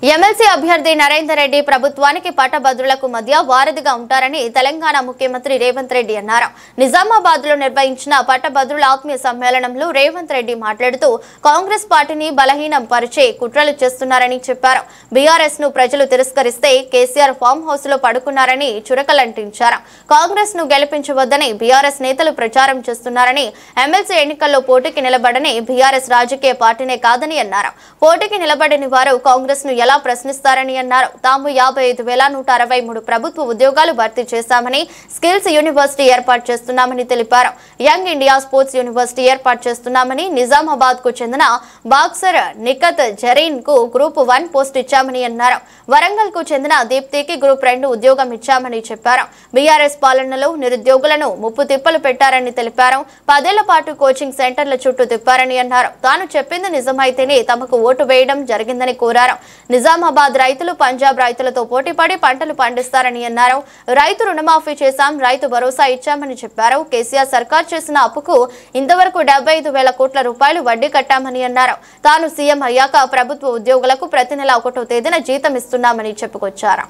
MLC అభ్యర్థి నరేందర్ రెడ్డి ప్రభుత్వానికి పట్టభద్రులకు మధ్య వారధిగా ఉంటారని తెలంగాణ ముఖ్యమంత్రి రేవంత్ రెడ్డి అన్నారు. నిజామాబాద్ లో నిర్వహించిన పట్టభద్రుల ఆత్మీయ సమ్మేళనంలో రేవంత్ రెడ్డి మాట్లాడుతూ కాంగ్రెస్ పార్టీని బలహీనం పరిచే కుట్రలు చేస్తున్నారని చెప్పారు. బీఆర్ఎస్ ను ప్రజలు తిరస్కరిస్తే కేసీఆర్ ఫామ్ హౌస్ లో పడుకున్నారని చురకలంటించారు. కాంగ్రెస్ ను గెలిపించవద్దని బీఆర్ఎస్ నేతలు ప్రచారం చేస్తున్నారని, ఎమ్మెల్సీ ఎన్నికల్లో పోటీకి నిలబడని బీఆర్ఎస్ రాజకీయ పార్టీనే కాదని అన్నారు. పోటీకి నిలబడని వారు కాంగ్రెస్ ను ఎలా ప్రశ్నిస్తారని అన్నారు. తాము 55,163 ప్రభుత్వ ఉద్యోగాలు భర్తీ చేశామని, స్కిల్స్ యూనివర్సిటీ ఏర్పాటు చేస్తున్నామని తెలిపారు. యంగ్ ఇండియా స్పోర్ట్స్ యూనివర్సిటీ ఏర్పాటు చేస్తున్నామని, నిజామాబాద్ కు చెందిన బాక్సర్ నిఖత్ జరీన్ కు గ్రూప్ 1 పోస్ట్ ఇచ్చామని అన్నారు. వరంగల్ కు చెందిన దీప్తికి గ్రూప్ 2 ఉద్యోగం ఇచ్చామని చెప్పారు. బీఆర్ఎస్ పాలనలో నిరుద్యోగులను ముప్పు తిప్పలు పెట్టారని తెలిపారు. 10 ఏళ్ల పాటు కోచింగ్ సెంటర్ల చుట్టూ తిప్పారని అన్నారు. తాను చెప్పింది నిజమైతేనే తమకు ఓటు వేయడం జరిగిందని కోరారు. నిజామాబాద్ రైతులు పంజాబ్ రైతులతో పోటీపడి పంటలు పండిస్తారని అన్నారు. రైతు రుణమాఫీ చేశాం, రైతు భరోసా ఇచ్చామని చెప్పారు. కేసీఆర్ సర్కార్ చేసిన అప్పుకు ఇంతవరకు 75,000 కోట్ల రూపాయలు వడ్డీ కట్టామని అన్నారు. తాను సీఎం అయ్యాక ప్రభుత్వ ఉద్యోగులకు ప్రతి నెల 1వ తేదీన జీతం ఇస్తున్నామని చెప్పుకొచ్చారు.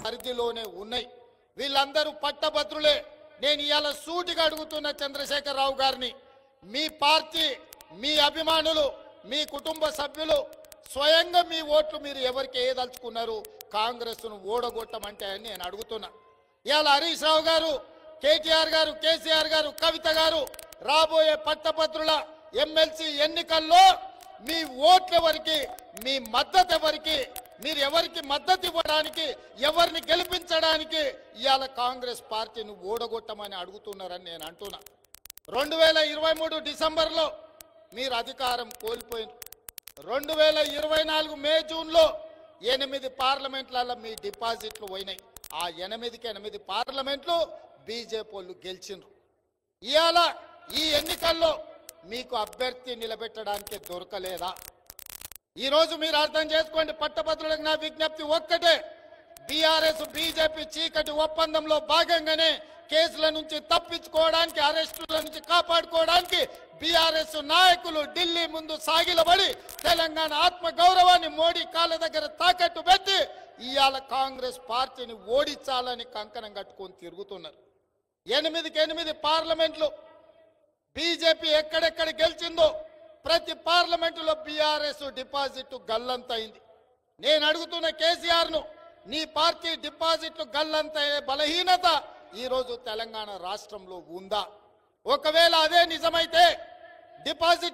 వీళ్ళందరూ పట్టభద్రులే. నేను ఇవాళ సూటిగా అడుగుతున్న చంద్రశేఖరరావు గారిని, మీ పార్టీ, మీ అభిమానులు, మీ కుటుంబ సభ్యులు స్వయంగా మీ ఓట్లు మీరు ఎవరికి ఏదలుచుకున్నారు? కాంగ్రెస్ను ఓడగొట్టమంటే అని నేను అడుగుతున్నా. ఇవాళ హరీష్ రావు గారు, కేటీఆర్ గారు, కేసీఆర్ గారు, కవిత గారు రాబోయే పట్టభద్రుల ఎమ్మెల్సీ ఎన్నికల్లో మీ ఓట్లు ఎవరికి, మీ మద్దతు ఎవరికి, మీరు ఎవరికి మద్దతు ఇవ్వడానికి, ఎవరిని గెలిపించడానికి ఇవాళ కాంగ్రెస్ పార్టీని ఓడగొట్టమని అడుగుతున్నారని నేను అంటున్నా. 2023 డిసెంబర్లో మీరు అధికారం కోల్పోయిన 2024 మే జూన్లో 8 పార్లమెంట్లలో మీ డిపాజిట్లు పోయినాయి. ఆ 8 పార్లమెంట్లు బీజేపీ వాళ్ళు గెలిచిండ్రు. ఇవాళ ఈ ఎన్నికల్లో మీకు అభ్యర్థి నిలబెట్టడానికి దొరకలేదా? ఈరోజు మీరు అర్థం చేసుకోండి. పట్టభద్రులకు నా విజ్ఞప్తి ఒక్కటే, బీఆర్ఎస్ బీజేపీ చీకటి ఒప్పందంలో భాగంగానే కేసుల నుంచి తప్పించుకోవడానికి, అరెస్టుల నుంచి కాపాడుకోవడానికి బీఆర్ఎస్ నాయకులు ఢిల్లీ ముందు సాగిలబడి తెలంగాణ ఆత్మ గౌరవాన్ని మోడీ కాళ్ళ దగ్గర తాకట్టు పెట్టి ఇవాళ కాంగ్రెస్ పార్టీని ఓడించాలని కంకణం కట్టుకొని తిరుగుతున్నారు. 8 పార్లమెంట్లు బీజేపీ ఎక్కడెక్కడ గెలిచిందో ప్రతి పార్లమెంటులో బీఆర్ఎస్ డిపాజిట్ గల్లంతైంది. నేను అడుగుతున్న కేసీఆర్ను, నీ పార్టీ డిపాజిట్లు గల్లంతయ్యే బలహీనత ఈరోజు తెలంగాణ రాష్ట్రంలో ఉందా? ఒకవేళ అదే నిజమైతే డిపాజిట్